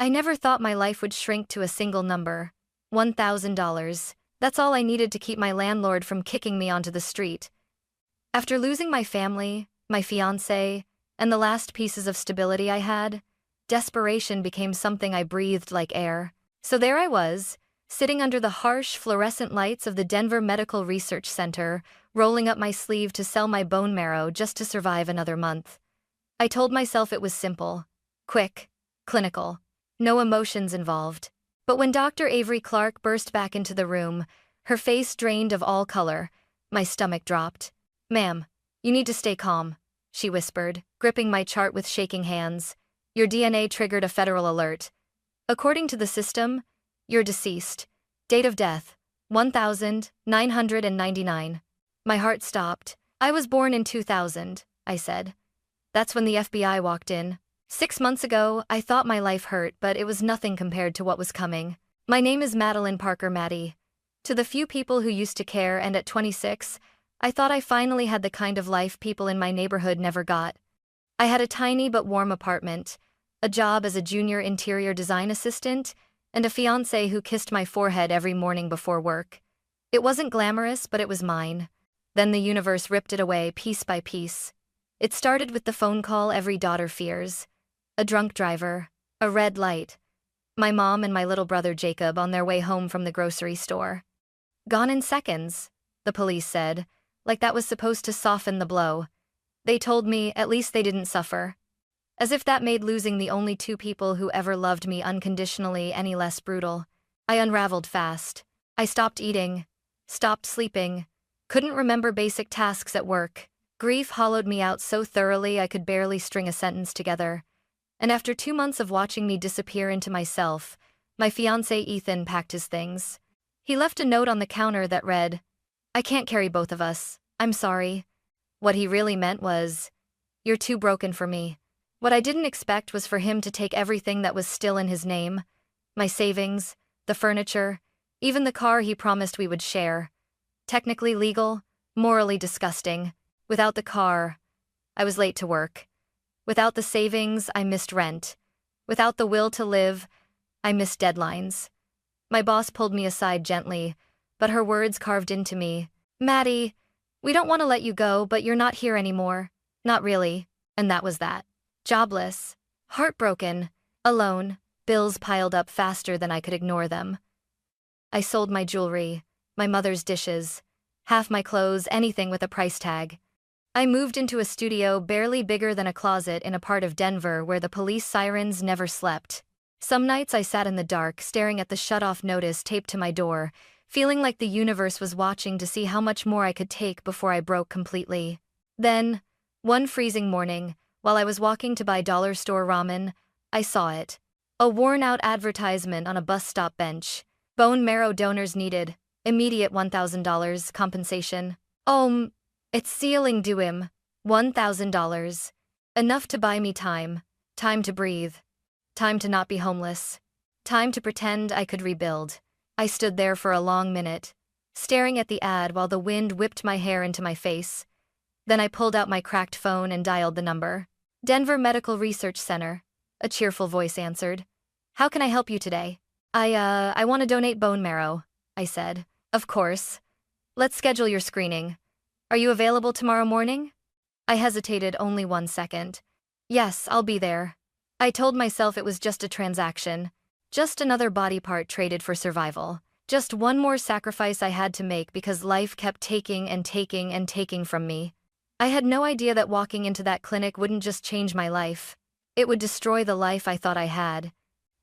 I never thought my life would shrink to a single number. $1,000. That's all I needed to keep my landlord from kicking me onto the street. After losing my family, my fiancé, and the last pieces of stability I had, desperation became something I breathed like air. So there I was, sitting under the harsh fluorescent lights of the Denver Medical Research Center, rolling up my sleeve to sell my bone marrow just to survive another month. I told myself it was simple, quick, clinical, no emotions involved. But when Dr. Avery Clark burst back into the room, her face drained of all color, my stomach dropped. "Ma'am, you need to stay calm," she whispered, gripping my chart with shaking hands. "Your DNA triggered a federal alert. According to the system, you're deceased. Date of death, 1999. My heart stopped. "I was born in 2000, I said. That's when the FBI walked in. 6 months ago, I thought my life hurt, but it was nothing compared to what was coming. My name is Madeline Parker Maddie. To the few people who used to care, and at 26, I thought I finally had the kind of life people in my neighborhood never got. I had a tiny but warm apartment, a job as a junior interior design assistant, and a fiancé who kissed my forehead every morning before work. It wasn't glamorous, but it was mine. Then the universe ripped it away piece by piece. It started with the phone call every daughter fears. A drunk driver, a red light. My mom and my little brother Jacob on their way home from the grocery store. Gone in seconds, the police said, like that was supposed to soften the blow. They told me at least they didn't suffer. As if that made losing the only two people who ever loved me unconditionally any less brutal. I unraveled fast. I stopped eating, stopped sleeping, couldn't remember basic tasks at work. Grief hollowed me out so thoroughly I could barely string a sentence together. And after 2 months of watching me disappear into myself, my fiancé Ethan packed his things. He left a note on the counter that read, "I can't carry both of us. I'm sorry." What he really meant was, "You're too broken for me." What I didn't expect was for him to take everything that was still in his name, my savings, the furniture, even the car he promised we would share. Technically legal, morally disgusting. Without the car, I was late to work. Without the savings, I missed rent. Without the will to live, I missed deadlines. My boss pulled me aside gently, but her words carved into me. "Maddie, we don't want to let you go, but you're not here anymore. Not really." And that was that. Jobless, heartbroken, alone, bills piled up faster than I could ignore them. I sold my jewelry, my mother's dishes, half my clothes, anything with a price tag. I moved into a studio barely bigger than a closet in a part of Denver where the police sirens never slept. Some nights I sat in the dark, staring at the shut-off notice taped to my door, feeling like the universe was watching to see how much more I could take before I broke completely. Then, one freezing morning, while I was walking to buy dollar store ramen, I saw it. A worn-out advertisement on a bus stop bench. Bone marrow donors needed. Immediate $1,000 compensation. It's ceiling due him. $1,000. Enough to buy me time. Time to breathe. Time to not be homeless. Time to pretend I could rebuild. I stood there for a long minute, staring at the ad while the wind whipped my hair into my face. Then I pulled out my cracked phone and dialed the number. "Denver Medical Research Center," a cheerful voice answered. "How can I help you today?" I want to donate bone marrow," I said. "Of course. Let's schedule your screening. Are you available tomorrow morning?" I hesitated only 1 second. "Yes, I'll be there." I told myself it was just a transaction. Just another body part traded for survival. Just one more sacrifice I had to make because life kept taking and taking and taking from me. I had no idea that walking into that clinic wouldn't just change my life. It would destroy the life I thought I had,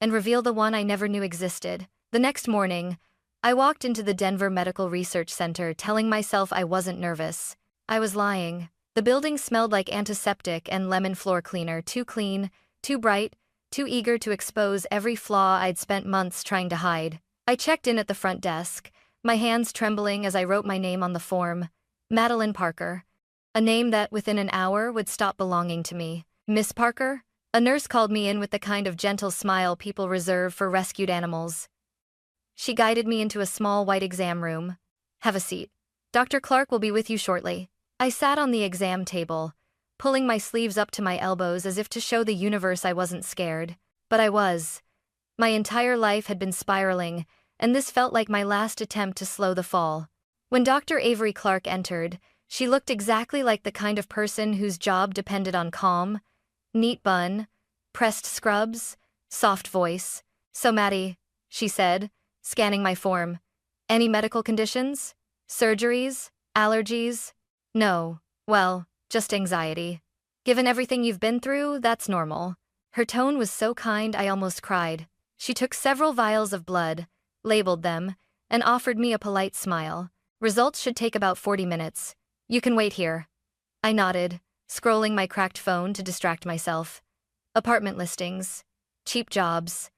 and reveal the one I never knew existed. The next morning, I walked into the Denver Medical Research Center telling myself I wasn't nervous. I was lying. The building smelled like antiseptic and lemon floor cleaner, too clean, too bright, too eager to expose every flaw I'd spent months trying to hide. I checked in at the front desk, my hands trembling as I wrote my name on the form. Madeline Parker. A name that, within an hour, would stop belonging to me. "Miss Parker?" A nurse called me in with the kind of gentle smile people reserve for rescued animals. She guided me into a small white exam room. "Have a seat. Dr. Clark will be with you shortly." I sat on the exam table, pulling my sleeves up to my elbows as if to show the universe I wasn't scared. But I was. My entire life had been spiraling, and this felt like my last attempt to slow the fall. When Dr. Avery Clark entered, she looked exactly like the kind of person whose job depended on calm, neat bun, pressed scrubs, soft voice. "So Maddie," she said, scanning my form. "Any medical conditions? Surgeries? Allergies?" "No. Well, just anxiety. Given everything you've been through, that's normal." Her tone was so kind I almost cried. She took several vials of blood, labeled them, and offered me a polite smile. "Results should take about 40 minutes. You can wait here." I nodded, scrolling my cracked phone to distract myself. Apartment listings, cheap jobs,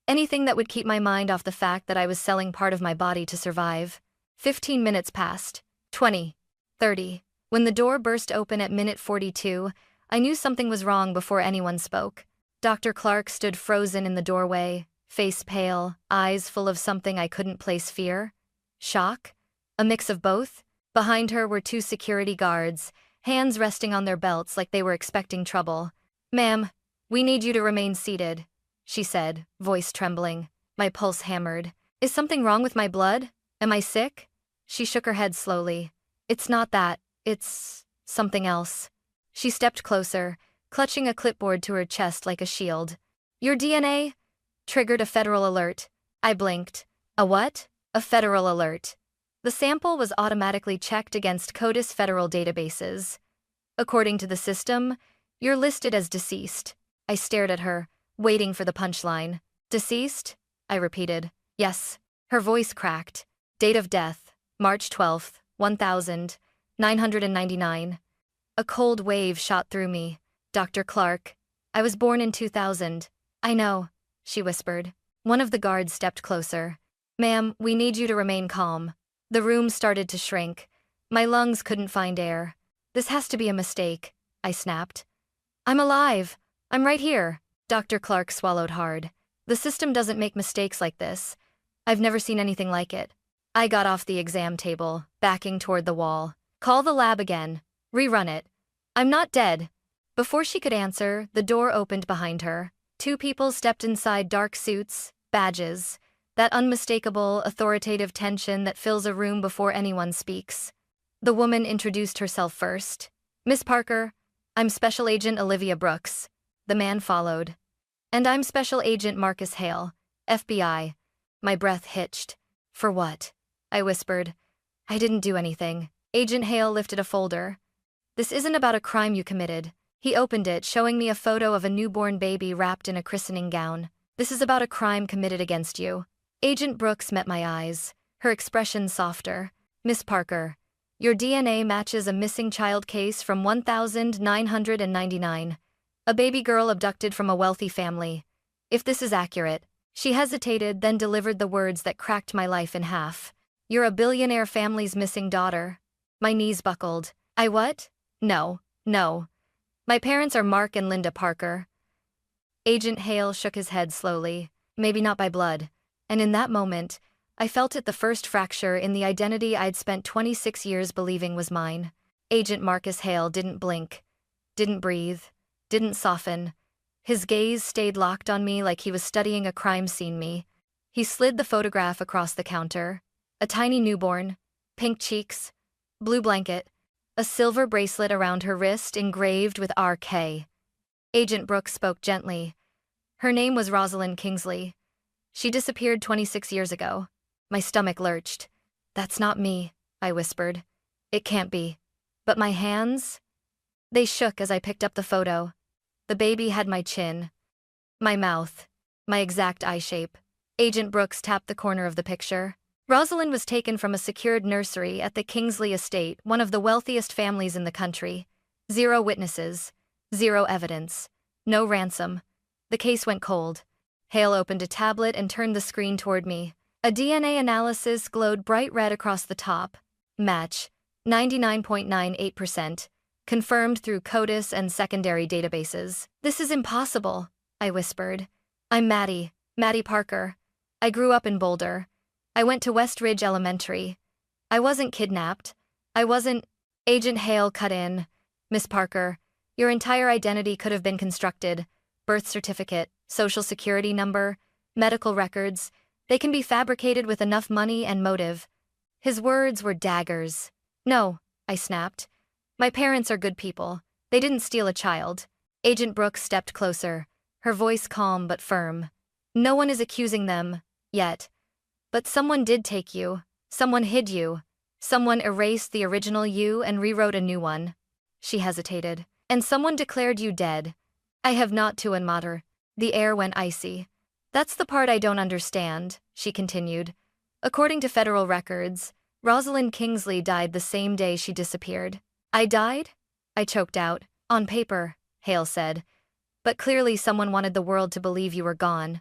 anything that would keep my mind off the fact that I was selling part of my body to survive. 15 minutes passed, 20, 30. When the door burst open at minute 42, I knew something was wrong before anyone spoke. Dr. Clark stood frozen in the doorway, face pale, eyes full of something I couldn't place: fear? Shock? A mix of both? Behind her were two security guards, hands resting on their belts like they were expecting trouble. "Ma'am, we need you to remain seated," she said, voice trembling. My pulse hammered. "Is something wrong with my blood? Am I sick?" She shook her head slowly. "It's not that. It's something else." She stepped closer, clutching a clipboard to her chest like a shield. "Your DNA?" triggered a federal alert. I blinked. "A what?" "A federal alert. The sample was automatically checked against CODIS federal databases. According to the system, you're listed as deceased." I stared at her, waiting for the punchline. "Deceased?" I repeated. "Yes." Her voice cracked. "Date of death, March 12th, 1999. A cold wave shot through me. "Dr. Clark, I was born in 2000. "I know," she whispered. One of the guards stepped closer. "Ma'am, we need you to remain calm." The room started to shrink. My lungs couldn't find air. "This has to be a mistake," I snapped. "I'm alive. I'm right here." Dr. Clark swallowed hard. "The system doesn't make mistakes like this. I've never seen anything like it." I got off the exam table, backing toward the wall. "Call the lab again. Rerun it. I'm not dead." Before she could answer, the door opened behind her. Two people stepped inside, dark suits, badges. That unmistakable, authoritative tension that fills a room before anyone speaks. The woman introduced herself first. "Miss Parker, I'm Special Agent Olivia Brooks." The man followed. "And I'm Special Agent Marcus Hale, FBI." My breath hitched. "For what?" I whispered. "I didn't do anything." Agent Hale lifted a folder. "This isn't about a crime you committed." He opened it, showing me a photo of a newborn baby wrapped in a christening gown. "This is about a crime committed against you." Agent Brooks met my eyes, her expression softer. "Miss Parker, your DNA matches a missing child case from 1999. A baby girl abducted from a wealthy family. If this is accurate." She hesitated, then delivered the words that cracked my life in half. "You're a billionaire family's missing daughter." My knees buckled. "I what?" No. My parents are Mark and Linda Parker." Agent Hale shook his head slowly. "Maybe not by blood." And in that moment, I felt it, the first fracture in the identity I'd spent 26 years believing was mine. Agent Marcus Hale didn't blink, didn't breathe, didn't soften. His gaze stayed locked on me like he was studying a crime scene. He slid the photograph across the counter. A tiny newborn, pink cheeks, blue blanket, a silver bracelet around her wrist engraved with RK. Agent Brooks spoke gently. "Her name was Rosalind Kingsley. She disappeared 26 years ago." My stomach lurched. "That's not me," I whispered. "It can't be." But my hands? They shook as I picked up the photo. The baby had my chin, my mouth, my exact eye shape. Agent Brooks tapped the corner of the picture. "Rosalind was taken from a secured nursery at the Kingsley estate, one of the wealthiest families in the country. 0 witnesses, 0 evidence, no ransom. The case went cold." Hale opened a tablet and turned the screen toward me. A DNA analysis glowed bright red across the top. "Match, 99.98%. Confirmed through CODIS and secondary databases." "This is impossible," I whispered. "I'm Maddie Parker. I grew up in Boulder. I went to West Ridge Elementary. I wasn't kidnapped. I wasn't—" Agent Hale cut in. "Miss Parker, your entire identity could have been constructed. Birth certificate, social security number, Medical records, they can be fabricated with enough money and motive. His words were daggers. No, I snapped. My parents are good people. They didn't steal a child. Agent Brooks stepped closer, her voice calm but firm. No one is accusing them, yet. But someone did take you. Someone hid you. Someone erased the original you and rewrote a new one. She hesitated. And someone declared you dead. I have not to unmatter. The air went icy. That's the part I don't understand, she continued. According to federal records, Rosalind Kingsley died the same day she disappeared. I died? I choked out. On paper, Hale said. But clearly someone wanted the world to believe you were gone.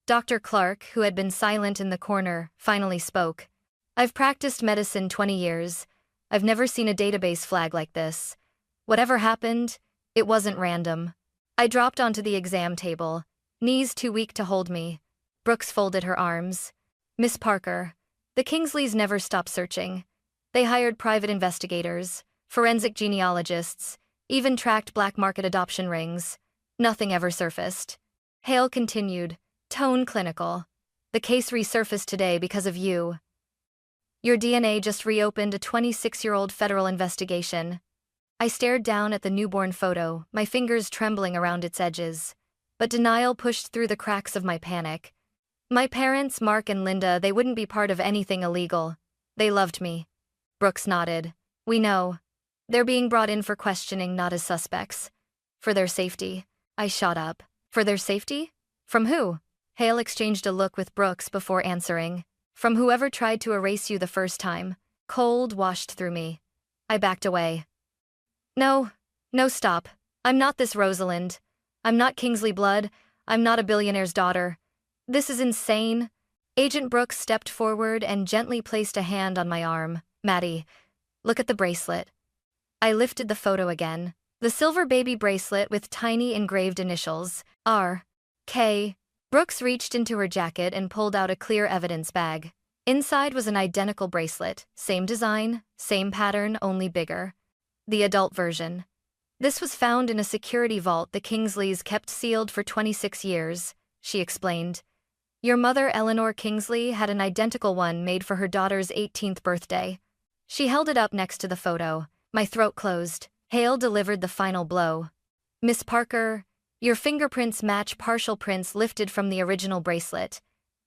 Dr. Clark, who had been silent in the corner, finally spoke. I've practiced medicine 20 years. I've never seen a database flag like this. Whatever happened, it wasn't random. I dropped onto the exam table, knees too weak to hold me. Brooks folded her arms. Miss Parker, the Kingsleys never stopped searching. They hired private investigators, forensic genealogists, even tracked black market adoption rings. Nothing ever surfaced. Hale continued, tone clinical. The case resurfaced today because of you. Your DNA just reopened a 26-year-old federal investigation. I stared down at the newborn photo, my fingers trembling around its edges. But denial pushed through the cracks of my panic. My parents, Mark and Linda, they wouldn't be part of anything illegal. They loved me. Brooks nodded. We know. They're being brought in for questioning, not as suspects. For their safety. I shot up. For their safety? From who? Hale exchanged a look with Brooks before answering. From whoever tried to erase you the first time. Cold washed through me. I backed away. No, stop. I'm not this Rosalind. I'm not Kingsley blood. I'm not a billionaire's daughter. This is insane. Agent Brooks stepped forward and gently placed a hand on my arm. Maddie, look at the bracelet. I lifted the photo again. The silver baby bracelet with tiny engraved initials, R. K. Brooks reached into her jacket and pulled out a clear evidence bag. Inside was an identical bracelet, same design, same pattern, only bigger. The adult version. This was found in a security vault the Kingsleys kept sealed for 26 years, she explained. Your mother, Eleanor Kingsley, had an identical one made for her daughter's 18th birthday. She held it up next to the photo. My throat closed. Hale delivered the final blow. Miss Parker, your fingerprints match partial prints lifted from the original bracelet.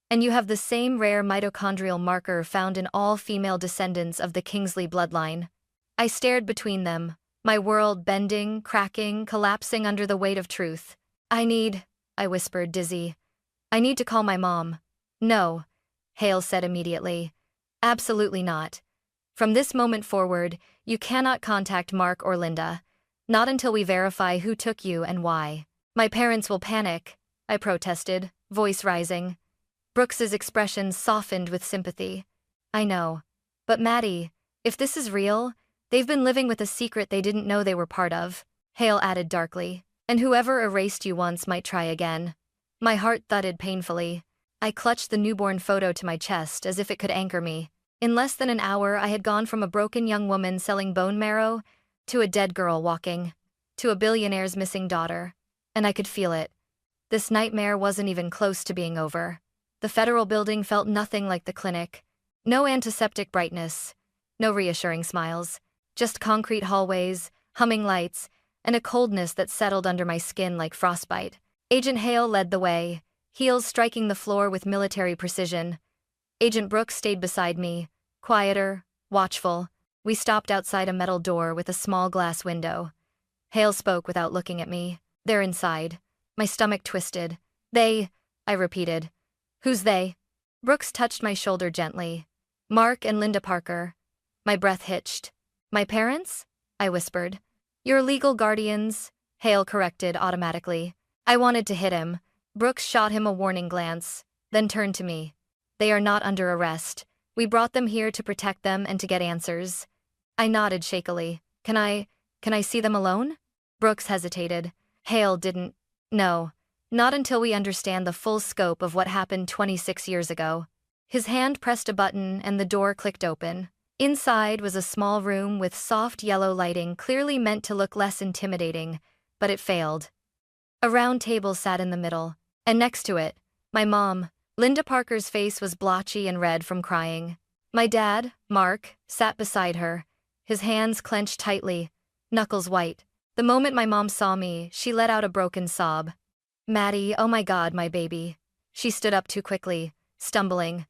And you have the same rare mitochondrial marker found in all female descendants of the Kingsley bloodline. I stared between them, my world bending, cracking, collapsing under the weight of truth. I whispered, dizzy. I need to call my mom. No, Hale said immediately. Absolutely not. From this moment forward, you cannot contact Mark or Linda. Not until we verify who took you and why. My parents will panic, I protested, voice rising. Brooks's expression softened with sympathy. I know. But Maddie, if this is real, they've been living with a secret they didn't know they were part of, Hale added darkly. And whoever erased you once might try again. My heart thudded painfully. I clutched the newborn photo to my chest as if it could anchor me. In less than an hour, I had gone from a broken young woman selling bone marrow to a dead girl walking, to a billionaire's missing daughter. And I could feel it. This nightmare wasn't even close to being over. The federal building felt nothing like the clinic. No antiseptic brightness. No reassuring smiles. Just concrete hallways, humming lights, and a coldness that settled under my skin like frostbite. Agent Hale led the way, heels striking the floor with military precision. Agent Brooks stayed beside me, quieter, watchful. We stopped outside a metal door with a small glass window. Hale spoke without looking at me. They're inside. My stomach twisted. They, I repeated. Who's they? Brooks touched my shoulder gently. Mark and Linda Parker. My breath hitched. My parents? I whispered. Your legal guardians, Hale corrected automatically. I wanted to hit him. Brooks shot him a warning glance, then turned to me. They are not under arrest. We brought them here to protect them and to get answers. I nodded shakily. Can I see them alone? Brooks hesitated. Hale didn't. No. Not until we understand the full scope of what happened 26 years ago. His hand pressed a button and the door clicked open. Inside was a small room with soft yellow lighting clearly meant to look less intimidating, but it failed. A round table sat in the middle, and next to it, my mom, Linda Parker's face was blotchy and red from crying. My dad, Mark, sat beside her, his hands clenched tightly, knuckles white. The moment my mom saw me, she let out a broken sob. Maddie, oh my God, my baby. She stood up too quickly, stumbling.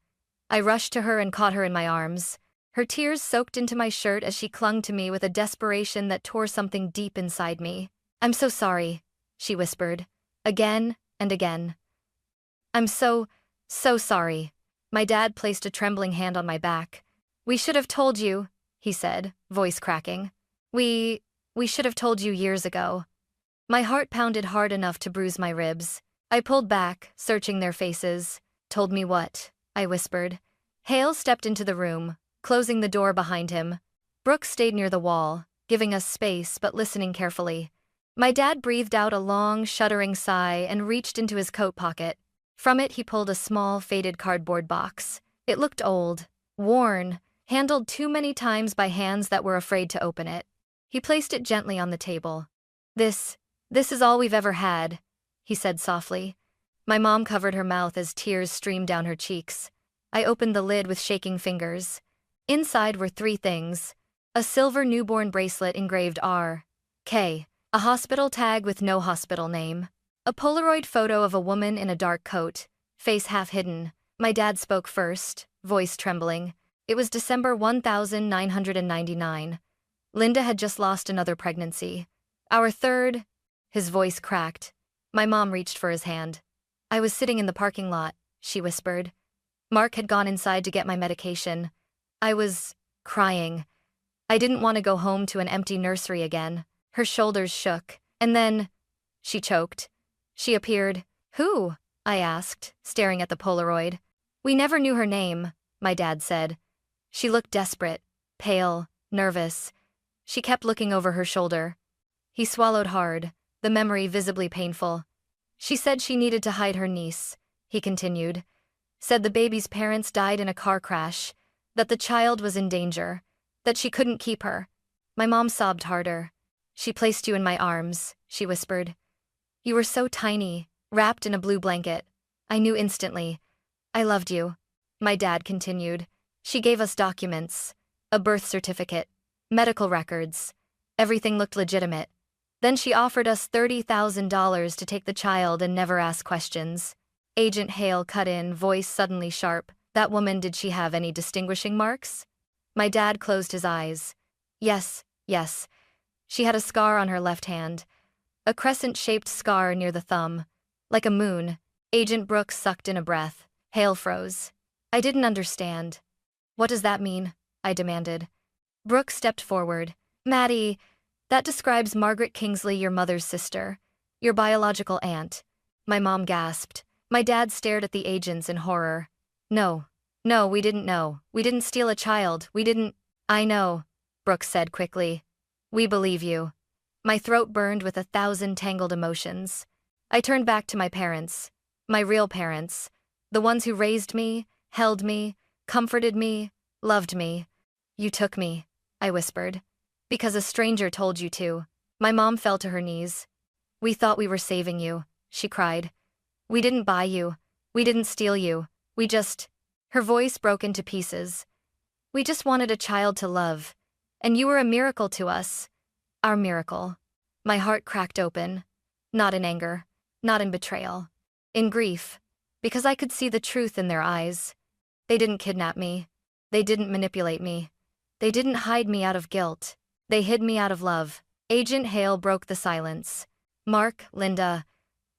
I rushed to her and caught her in my arms. Her tears soaked into my shirt as she clung to me with a desperation that tore something deep inside me. I'm so sorry, she whispered, again and again. I'm so sorry. My dad placed a trembling hand on my back. We should have told you, he said, voice cracking. We should have told you years ago. My heart pounded hard enough to bruise my ribs. I pulled back, searching their faces. Told me what? I whispered. Hale stepped into the room, closing the door behind him. Brooke stayed near the wall, giving us space but listening carefully. My dad breathed out a long, shuddering sigh and reached into his coat pocket. From it he pulled a small, faded cardboard box. It looked old, worn, handled too many times by hands that were afraid to open it. He placed it gently on the table. This is all we've ever had, he said softly. My mom covered her mouth as tears streamed down her cheeks. I opened the lid with shaking fingers. Inside were 3 things. A silver newborn bracelet engraved R.K., a hospital tag with no hospital name, a Polaroid photo of a woman in a dark coat, face half hidden. My dad spoke first, voice trembling. It was December 1999. Linda had just lost another pregnancy. Our third. His voice cracked. My mom reached for his hand. I was sitting in the parking lot, she whispered. Mark had gone inside to get my medication. I was crying. I didn't want to go home to an empty nursery again. Her shoulders shook, and then she choked. She appeared. Who? I asked, staring at the Polaroid. We never knew her name, my dad said. She looked desperate, pale, nervous. She kept looking over her shoulder. He swallowed hard, the memory visibly painful. She said she needed to hide her niece, he continued. Said the baby's parents died in a car crash, that the child was in danger, that she couldn't keep her. My mom sobbed harder. She placed you in my arms, she whispered. You were so tiny, wrapped in a blue blanket. I knew instantly. I loved you. My dad continued. She gave us documents, a birth certificate, medical records. Everything looked legitimate. Then she offered us $30,000 to take the child and never ask questions. Agent Hale cut in, voice suddenly sharp. That woman, did she have any distinguishing marks? My dad closed his eyes. Yes. She had a scar on her left hand. A crescent-shaped scar near the thumb. Like a moon. Agent Brooks sucked in a breath. Hale froze. I didn't understand. What does that mean? I demanded. Brooks stepped forward. Maddie, that describes Margaret Kingsley, your mother's sister. Your biological aunt. My mom gasped. My dad stared at the agents in horror. No, we didn't know. We didn't steal a child. We didn't. I know, Brooks said quickly. We believe you. My throat burned with 1,000 tangled emotions. I turned back to my parents. My real parents. The ones who raised me, held me, comforted me, loved me. You took me, I whispered. Because a stranger told you to. My mom fell to her knees. We thought we were saving you, she cried. We didn't buy you. We didn't steal you. We just. Her voice broke into pieces. We just wanted a child to love. And you were a miracle to us. Our miracle. My heart cracked open. Not in anger. Not in betrayal. In grief. Because I could see the truth in their eyes. They didn't kidnap me. They didn't manipulate me. They didn't hide me out of guilt. They hid me out of love. Agent Hale broke the silence. Mark, Linda,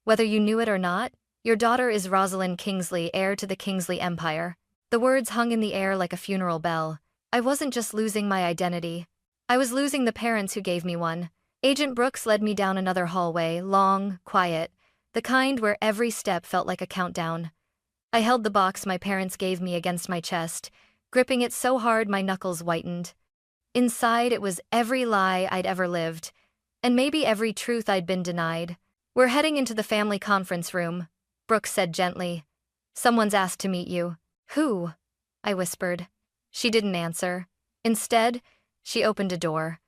whether you knew it or not, your daughter is Rosalind Kingsley, heir to the Kingsley Empire. The words hung in the air like a funeral bell. I wasn't just losing my identity. I was losing the parents who gave me one. Agent Brooks led me down another hallway, long, quiet, the kind where every step felt like a countdown. I held the box my parents gave me against my chest, gripping it so hard my knuckles whitened. Inside it was every lie I'd ever lived, and maybe every truth I'd been denied. We're heading into the family conference room, Brooks said gently. Someone's asked to meet you. Who? I whispered. She didn't answer. Instead, she opened a door.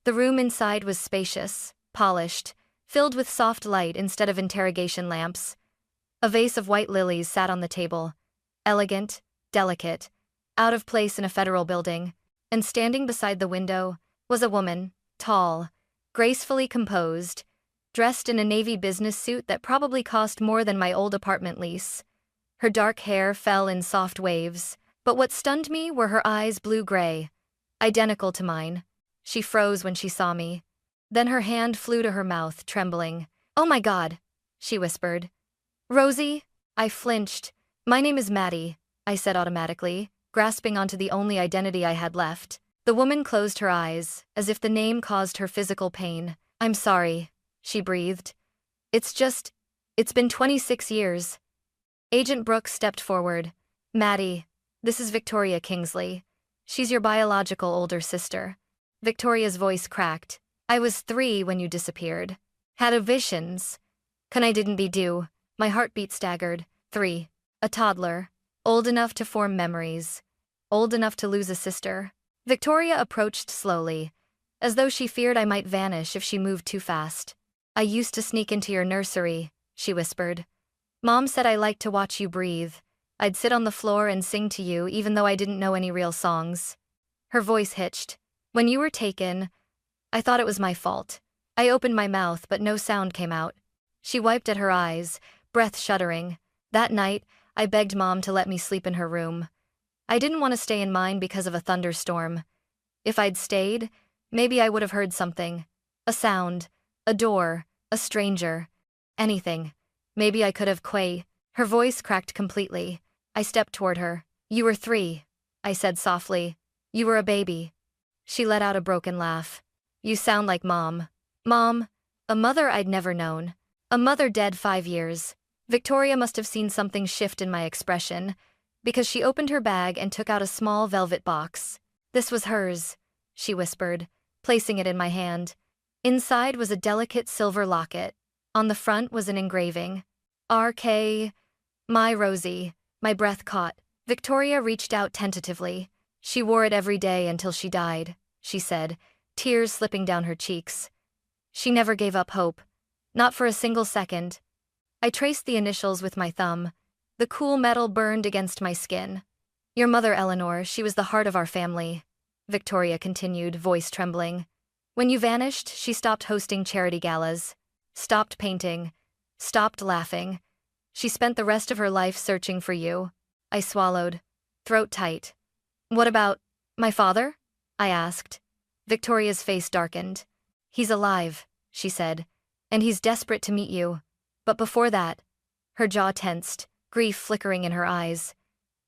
The room inside was spacious, polished, filled with soft light instead of interrogation lamps. A vase of white lilies sat on the table, elegant, delicate, out of place in a federal building, and standing beside the window was a woman, tall, gracefully composed, dressed in a navy business suit that probably cost more than my old apartment lease. Her dark hair fell in soft waves, but what stunned me were her eyes blue-gray, identical to mine. She froze when she saw me. Then her hand flew to her mouth, trembling. "Oh my God," she whispered. "Rosie?" I flinched. "My name is Maddie," I said automatically, grasping onto the only identity I had left. The woman closed her eyes, as if the name caused her physical pain. "I'm sorry," she breathed. It's been 26 years. Agent Brooks stepped forward. "Maddie, this is Victoria Kingsley. She's your biological older sister." Victoria's voice cracked. "I was 3 when you disappeared. Had a visions. Can I didn't be due." My heartbeat staggered. 3. A toddler. Old enough to form memories. Old enough to lose a sister. Victoria approached slowly, as though she feared I might vanish if she moved too fast. "I used to sneak into your nursery," she whispered. "Mom said I liked to watch you breathe. I'd sit on the floor and sing to you even though I didn't know any real songs." Her voice hitched. "When you were taken, I thought it was my fault. I opened my mouth but no sound came out." She wiped at her eyes, breath shuddering. "That night, I begged Mom to let me sleep in her room. I didn't want to stay in mine because of a thunderstorm. If I'd stayed, maybe I would have heard something. A sound, a door, a stranger. Anything. Maybe I could have Her voice cracked completely. I stepped toward her. "You were 3, I said softly. "You were a baby." She let out a broken laugh. "You sound like Mom." Mom? A mother I'd never known. A mother dead 5 years. Victoria must have seen something shift in my expression, because she opened her bag and took out a small velvet box. "This was hers," she whispered, placing it in my hand. Inside was a delicate silver locket. On the front was an engraving. "R.K. My Rosie." My breath caught. Victoria reached out tentatively. "She wore it every day until she died," she said, tears slipping down her cheeks. "She never gave up hope. Not for a single second." I traced the initials with my thumb. The cool metal burned against my skin. "Your mother, Eleanor, she was the heart of our family," Victoria continued, voice trembling. "When you vanished, she stopped hosting charity galas, stopped painting, stopped laughing. She spent the rest of her life searching for you." I swallowed, throat tight. "What about my father?" I asked. Victoria's face darkened. "He's alive," she said, "and he's desperate to meet you. But before that," her jaw tensed, grief flickering in her eyes,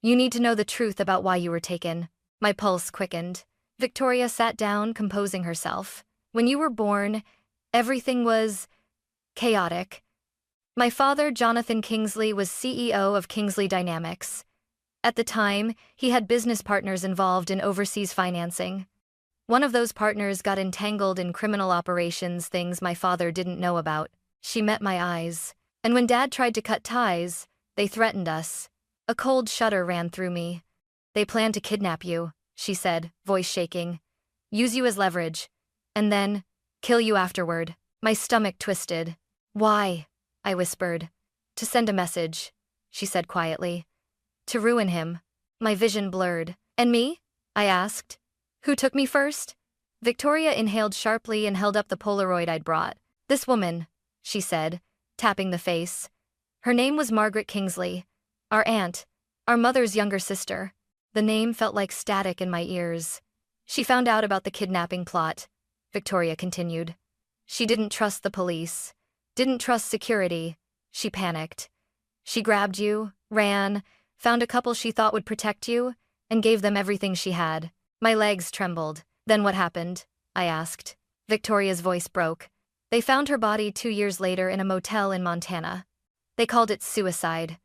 "you need to know the truth about why you were taken." My pulse quickened. Victoria sat down, composing herself. "When you were born, everything was chaotic. My father, Jonathan Kingsley, was CEO of Kingsley Dynamics. At the time, he had business partners involved in overseas financing. One of those partners got entangled in criminal operations, things my father didn't know about. She met my eyes. And when Dad tried to cut ties, they threatened us." A cold shudder ran through me. "They planned to kidnap you," she said, voice shaking. "Use you as leverage. And then, kill you afterward." My stomach twisted. "Why?" I whispered. "To send a message," she said quietly. "To ruin him." My vision blurred. "And me?" I asked. "Who took me first?" Victoria inhaled sharply and held up the Polaroid I'd brought. "This woman," she said, tapping the face. "Her name was Margaret Kingsley. Our aunt. Our mother's younger sister." The name felt like static in my ears. "She found out about the kidnapping plot," Victoria continued. "She didn't trust the police. Didn't trust security. She panicked. She grabbed you, ran, found a couple she thought would protect you, and gave them everything she had." My legs trembled. "Then what happened?" I asked. Victoria's voice broke. "They found her body 2 years later in a motel in Montana. They called it suicide.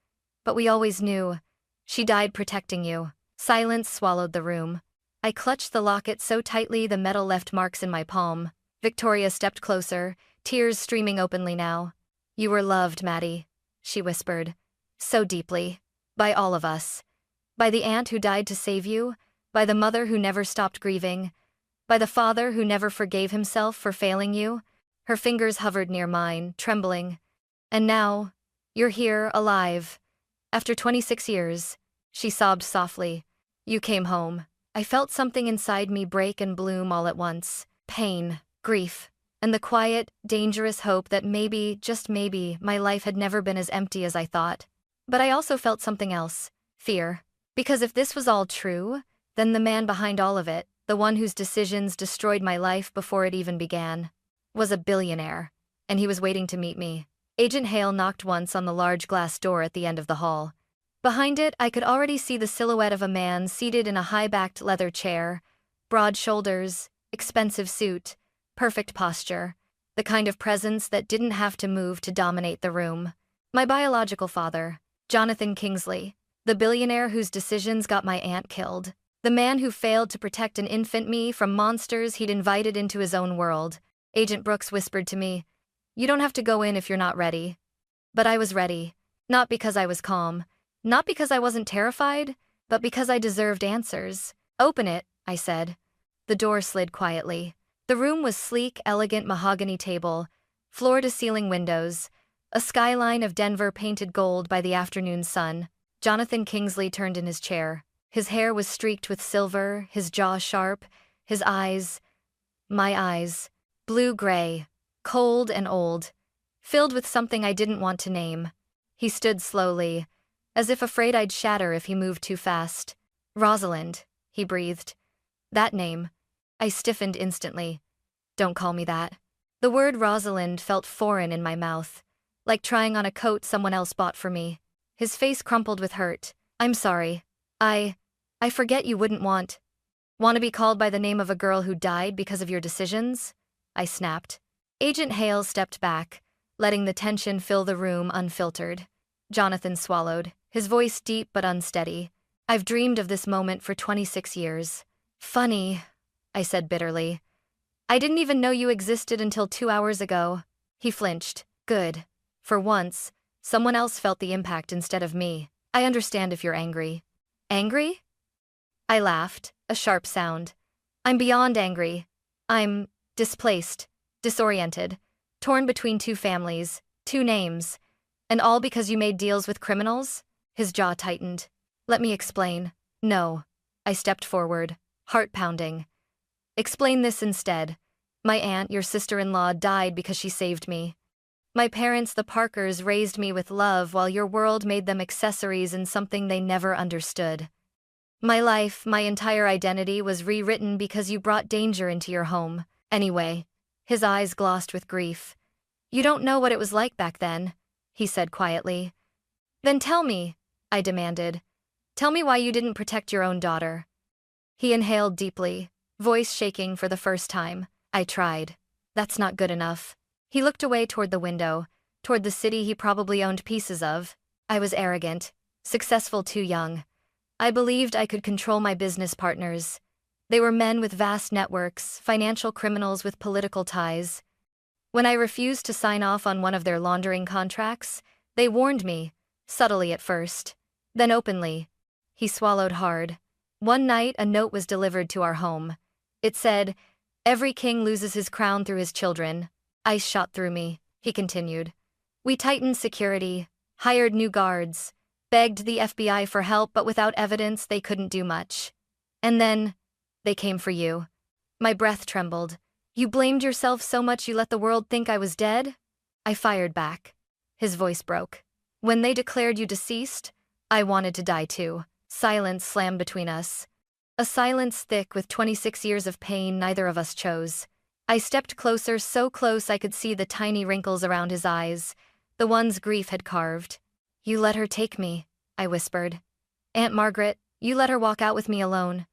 But we always knew. She died protecting you." Silence swallowed the room. I clutched the locket so tightly the metal left marks in my palm. Victoria stepped closer, tears streaming openly now. "You were loved, Maddie," she whispered. "So deeply. By all of us. By the aunt who died to save you, by the mother who never stopped grieving, by the father who never forgave himself for failing you." Her fingers hovered near mine, trembling. "And now, You're here, alive. After 26 years. She sobbed softly. You came home. I felt something inside me break and bloom all at once. Pain, grief, and the quiet, dangerous hope that maybe, just maybe, my life had never been as empty as I thought. But I also felt something else. Fear. Because if this was all true, then the man behind all of it, the one whose decisions destroyed my life before it even began, was a billionaire. And he was waiting to meet me. Agent Hale knocked once on the large glass door at the end of the hall. Behind it, I could already see the silhouette of a man seated in a high-backed leather chair, broad shoulders, expensive suit, perfect posture, the kind of presence that didn't have to move to dominate the room. My biological father, Jonathan Kingsley, the billionaire whose decisions got my aunt killed, the man who failed to protect an infant me from monsters he'd invited into his own world. Agent Brooks whispered to me, "You don't have to go in if you're not ready." But I was ready, not because I was calm, not because I wasn't terrified, but because I deserved answers. Open it, I said. The door slid quietly. The room was sleek, elegant mahogany table, floor-to-ceiling windows, a skyline of Denver painted gold by the afternoon sun. Jonathan Kingsley turned in his chair. His hair was streaked with silver, his jaw sharp, his eyes, my eyes, blue-gray, cold and old, filled with something I didn't want to name. He stood slowly, as if afraid I'd shatter if he moved too fast. Rosalind, he breathed. That name. I stiffened instantly. Don't call me that. The word Rosalind felt foreign in my mouth, like trying on a coat someone else bought for me. His face crumpled with hurt. I'm sorry. I forget you wouldn't want to be called by the name of a girl who died because of your decisions? I snapped. Agent Hale stepped back, letting the tension fill the room unfiltered. Jonathan swallowed, his voice deep but unsteady. I've dreamed of this moment for 26 years. Funny, I said bitterly. I didn't even know you existed until 2 hours ago. He flinched. Good. For once, someone else felt the impact instead of me. I understand if you're angry. Angry? I laughed, a sharp sound. I'm beyond angry. I'm displaced, disoriented, torn between two families, two names, and all because you made deals with criminals? His jaw tightened. Let me explain. No. I stepped forward, heart pounding. Explain this instead. My aunt, your sister-in-law, died because she saved me. My parents, the Parkers, raised me with love while your world made them accessories in something they never understood. My life, my entire identity was rewritten because you brought danger into your home. Anyway, his eyes glossed with grief. You don't know what it was like back then, he said quietly. Then tell me, I demanded. Tell me why you didn't protect your own daughter. He inhaled deeply, voice shaking for the first time. I tried. That's not good enough. He looked away toward the window, toward the city he probably owned pieces of. I was arrogant, successful too young. I believed I could control my business partners. They were men with vast networks, financial criminals with political ties. When I refused to sign off on one of their laundering contracts, they warned me, subtly at first, then openly. He swallowed hard. One night, a note was delivered to our home. It said, "Every king loses his crown through his children." Ice shot through me, he continued. We tightened security, hired new guards, begged the FBI for help, but without evidence, they couldn't do much. And then, they came for you. My breath trembled. You blamed yourself so much you let the world think I was dead? I fired back. His voice broke. When they declared you deceased, I wanted to die too. Silence slammed between us. A silence thick with 26 years of pain neither of us chose. I stepped closer, so close I could see the tiny wrinkles around his eyes, the ones grief had carved. You let her take me, I whispered. Aunt Margaret, you let her walk out with me alone.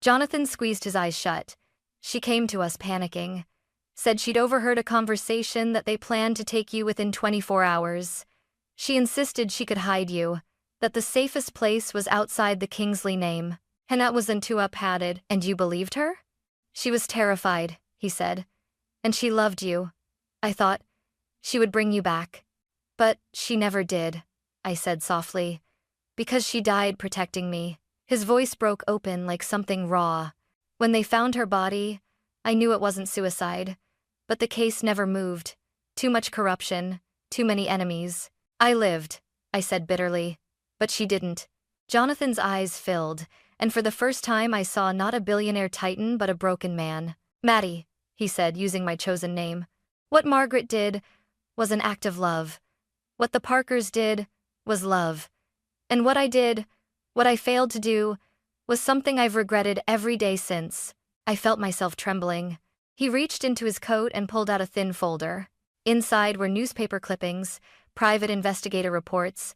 Jonathan squeezed his eyes shut. She came to us panicking. Said she'd overheard a conversation that they planned to take you within 24 hours. She insisted she could hide you, that the safest place was outside the Kingsley name. And that wasn't too up-hatted. And you believed her? She was terrified, he said. And she loved you. I thought she would bring you back. But she never did, I said softly. Because she died protecting me. His voice broke open like something raw. When they found her body, I knew it wasn't suicide. But the case never moved. Too much corruption, too many enemies. I lived, I said bitterly. But she didn't. Jonathan's eyes filled, and for the first time I saw not a billionaire titan but a broken man. Maddie, he said, using my chosen name. What Margaret did was an act of love. What the Parkers did was love. And what I did, what I failed to do, was something I've regretted every day since. I felt myself trembling. He reached into his coat and pulled out a thin folder. Inside were newspaper clippings, private investigator reports,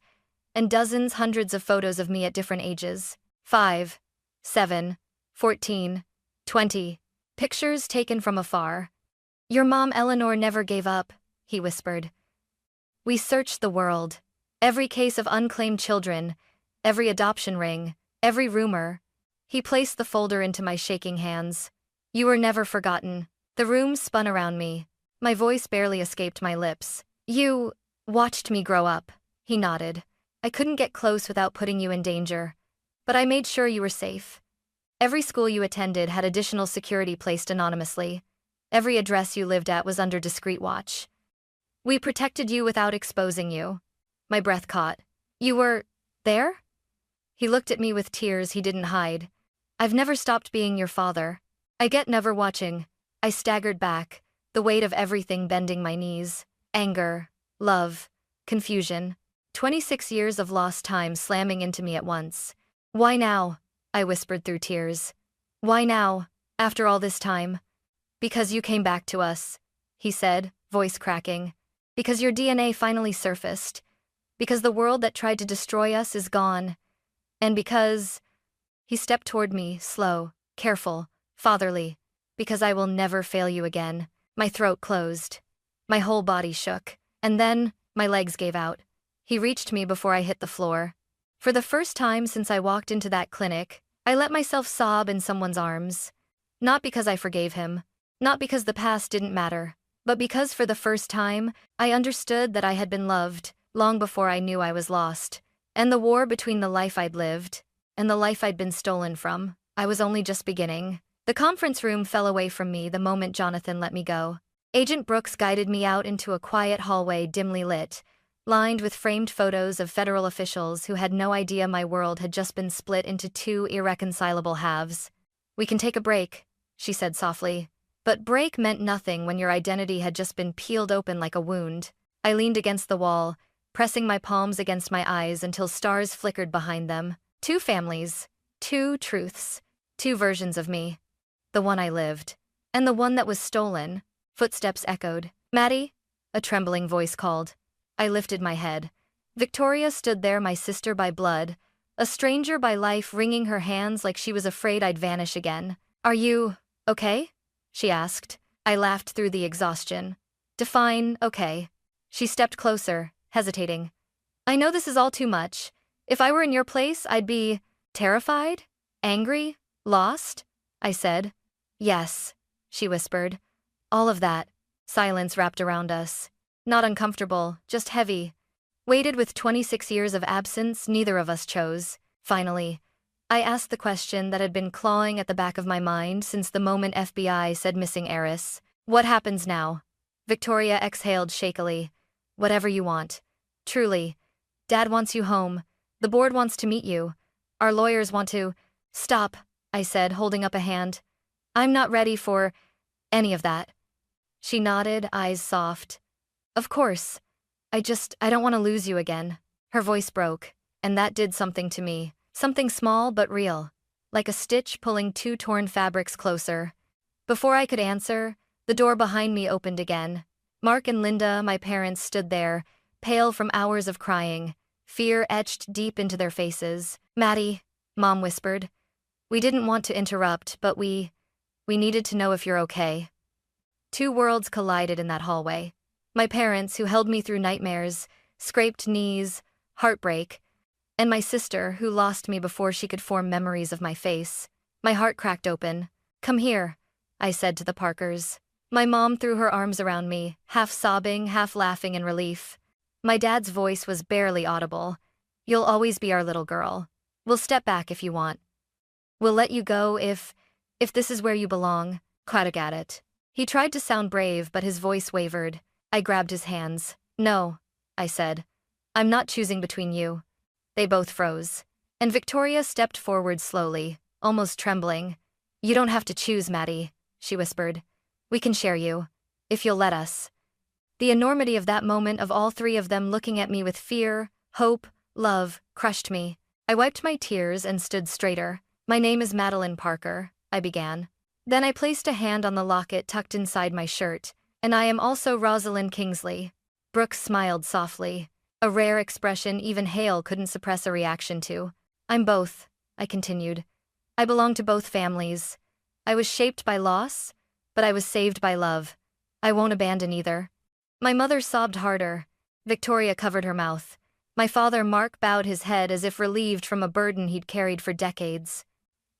and dozens, hundreds of photos of me at different ages. 5, 7, 14, 20. Pictures taken from afar. Your mom Eleanor never gave up, he whispered. We searched the world. Every case of unclaimed children, every adoption ring, every rumor. He placed the folder into my shaking hands. You were never forgotten. The room spun around me. My voice barely escaped my lips. You watched me grow up, he nodded. I couldn't get close without putting you in danger. But I made sure you were safe. Every school you attended had additional security placed anonymously. Every address you lived at was under discreet watch. We protected you without exposing you. My breath caught. You were there? He looked at me with tears he didn't hide. I've never stopped being your father. I get never watching. I staggered back, the weight of everything bending my knees. Anger, love, confusion. 26 years of lost time slamming into me at once. Why now? I whispered through tears. Why now, after all this time? Because you came back to us, he said, voice cracking. Because your DNA finally surfaced. Because the world that tried to destroy us is gone. And because... He stepped toward me, slow, careful, fatherly. Because I will never fail you again. My throat closed. My whole body shook. And then, my legs gave out. He reached me before I hit the floor. For the first time since I walked into that clinic, I let myself sob in someone's arms. Not because I forgave him. Not because the past didn't matter. But because for the first time, I understood that I had been loved, long before I knew I was lost. And the war between the life I'd lived and the life I'd been stolen from, I was only just beginning. The conference room fell away from me the moment Jonathan let me go. Agent Brooks guided me out into a quiet hallway dimly lit, lined with framed photos of federal officials who had no idea my world had just been split into two irreconcilable halves. We can take a break, she said softly. But break meant nothing when your identity had just been peeled open like a wound. I leaned against the wall, pressing my palms against my eyes until stars flickered behind them. Two families, two truths, two versions of me. The one I lived, and the one that was stolen. Footsteps echoed. Maddie? A trembling voice called. I lifted my head. Victoria stood there, my sister by blood, a stranger by life, wringing her hands like she was afraid I'd vanish again. Are you okay? She asked. I laughed through the exhaustion. Define okay. She stepped closer, hesitating. I know this is all too much. If I were in your place, I'd be terrified, angry, lost, I said. Yes, she whispered. All of that. Silence wrapped around us. Not uncomfortable, just heavy. Weighted with 26 years of absence neither of us chose. Finally, I asked the question that had been clawing at the back of my mind since the moment FBI said missing heiress. What happens now? Victoria exhaled shakily. Whatever you want. Truly. Dad wants you home. The board wants to meet you. Our lawyers want to... Stop, I said, holding up a hand. I'm not ready for any of that. She nodded, eyes soft. Of course. I don't want to lose you again. Her voice broke, and that did something to me. Something small but real. Like a stitch pulling two torn fabrics closer. Before I could answer, the door behind me opened again. Mark and Linda, my parents, stood there, pale from hours of crying, fear etched deep into their faces. Maddie, Mom whispered. We didn't want to interrupt, but we needed to know if you're okay. Two worlds collided in that hallway. My parents, who held me through nightmares, scraped knees, heartbreak, and my sister, who lost me before she could form memories of my face. My heart cracked open. Come here, I said to the Parkers. My mom threw her arms around me, half sobbing, half laughing in relief. My dad's voice was barely audible. You'll always be our little girl. We'll step back if you want. We'll let you go if this is where you belong. Crack at it. He tried to sound brave, but his voice wavered. I grabbed his hands. No, I said. I'm not choosing between you. They both froze. And Victoria stepped forward slowly, almost trembling. You don't have to choose, Maddie, she whispered. We can share you, if you'll let us. The enormity of that moment of all three of them looking at me with fear, hope, love, crushed me. I wiped my tears and stood straighter. My name is Madeline Parker, I began. Then I placed a hand on the locket tucked inside my shirt. And I am also Rosalind Kingsley. Brooks smiled softly, a rare expression even Hale couldn't suppress a reaction to. I'm both, I continued. I belong to both families. I was shaped by loss, but I was saved by love. I won't abandon either. My mother sobbed harder. Victoria covered her mouth. My father, Mark, bowed his head as if relieved from a burden he'd carried for decades.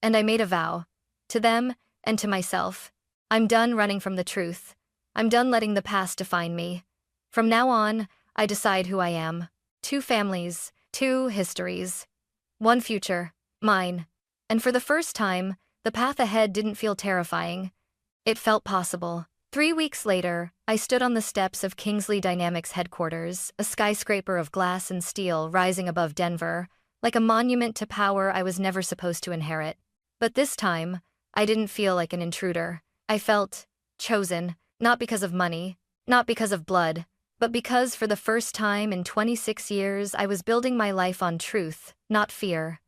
And I made a vow. To them, and to myself. I'm done running from the truth. I'm done letting the past define me. From now on, I decide who I am. 2 families, 2 histories. 1 future, mine. And for the first time, the path ahead didn't feel terrifying. It felt possible. 3 weeks later, I stood on the steps of Kingsley Dynamics headquarters, a skyscraper of glass and steel rising above Denver, like a monument to power I was never supposed to inherit. But this time, I didn't feel like an intruder. I felt chosen, not because of money, not because of blood, but because for the first time in 26 years I was building my life on truth, not fear.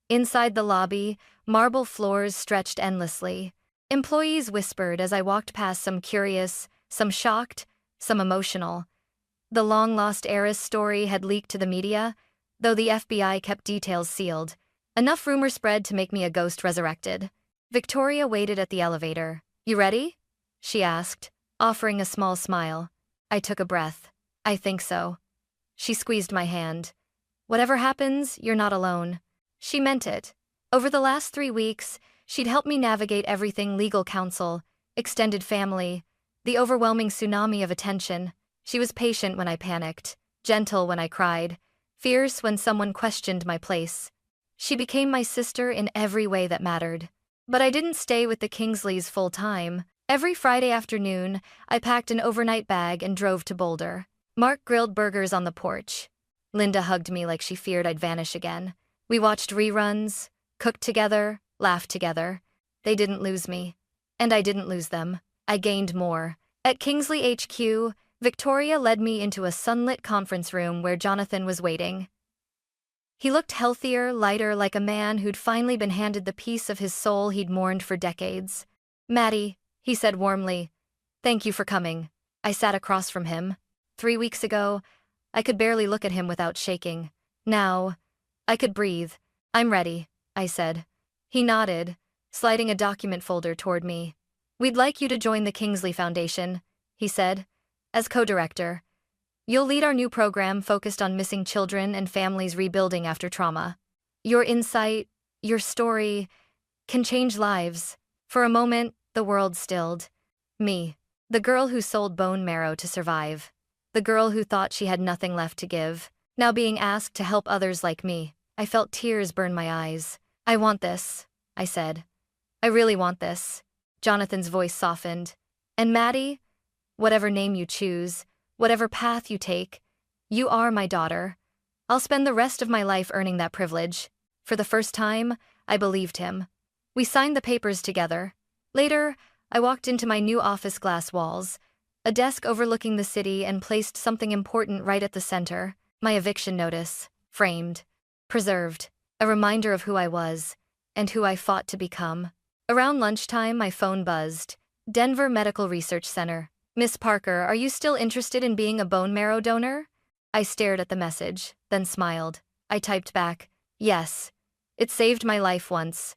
Inside the lobby, marble floors stretched endlessly. Employees whispered as I walked past, some curious, some shocked, some emotional. The long-lost heiress story had leaked to the media, though the FBI kept details sealed. Enough rumor spread to make me a ghost resurrected. Victoria waited at the elevator. You ready? She asked, offering a small smile. I took a breath. I think so. She squeezed my hand. Whatever happens, you're not alone. She meant it. Over the last 3 weeks, she'd helped me navigate everything: legal counsel, extended family, the overwhelming tsunami of attention. She was patient when I panicked, gentle when I cried, fierce when someone questioned my place. She became my sister in every way that mattered. But I didn't stay with the Kingsleys full time. Every Friday afternoon, I packed an overnight bag and drove to Boulder. Mark grilled burgers on the porch. Linda hugged me like she feared I'd vanish again. We watched reruns, cooked together, laughed together. They didn't lose me. And I didn't lose them. I gained more. At Kingsley HQ, Victoria led me into a sunlit conference room where Jonathan was waiting. He looked healthier, lighter, like a man who'd finally been handed the piece of his soul he'd mourned for decades. Maddie, he said warmly, thank you for coming. I sat across from him. 3 weeks ago, I could barely look at him without shaking. Now, I could breathe. I'm ready, I said. He nodded, sliding a document folder toward me. We'd like you to join the Kingsley Foundation, he said, as co-director. You'll lead our new program focused on missing children and families rebuilding after trauma. Your insight, your story, can change lives. For a moment, the world stilled. Me, the girl who sold bone marrow to survive. The girl who thought she had nothing left to give. Now being asked to help others like me, I felt tears burn my eyes. I want this, I said. I really want this. Jonathan's voice softened. And Maddie, whatever name you choose, whatever path you take, you are my daughter. I'll spend the rest of my life earning that privilege. For the first time, I believed him. We signed the papers together. Later, I walked into my new office, glass walls, a desk overlooking the city, and placed something important right at the center. My eviction notice, framed, preserved, a reminder of who I was, and who I fought to become. Around lunchtime, my phone buzzed. Denver Medical Research Center. Miss Parker, are you still interested in being a bone marrow donor? I stared at the message, then smiled. I typed back, yes. It saved my life once.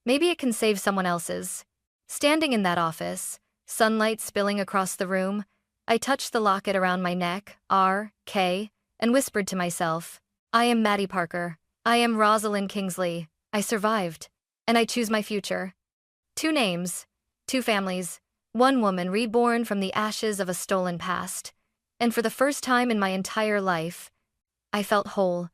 Maybe it can save someone else's. Standing in that office, sunlight spilling across the room, I touched the locket around my neck, R.K., and whispered to myself, I am Maddie Parker. I am Rosalind Kingsley. I survived. And I choose my future. 2 names, 2 families, 1 woman reborn from the ashes of a stolen past. And for the first time in my entire life, I felt whole.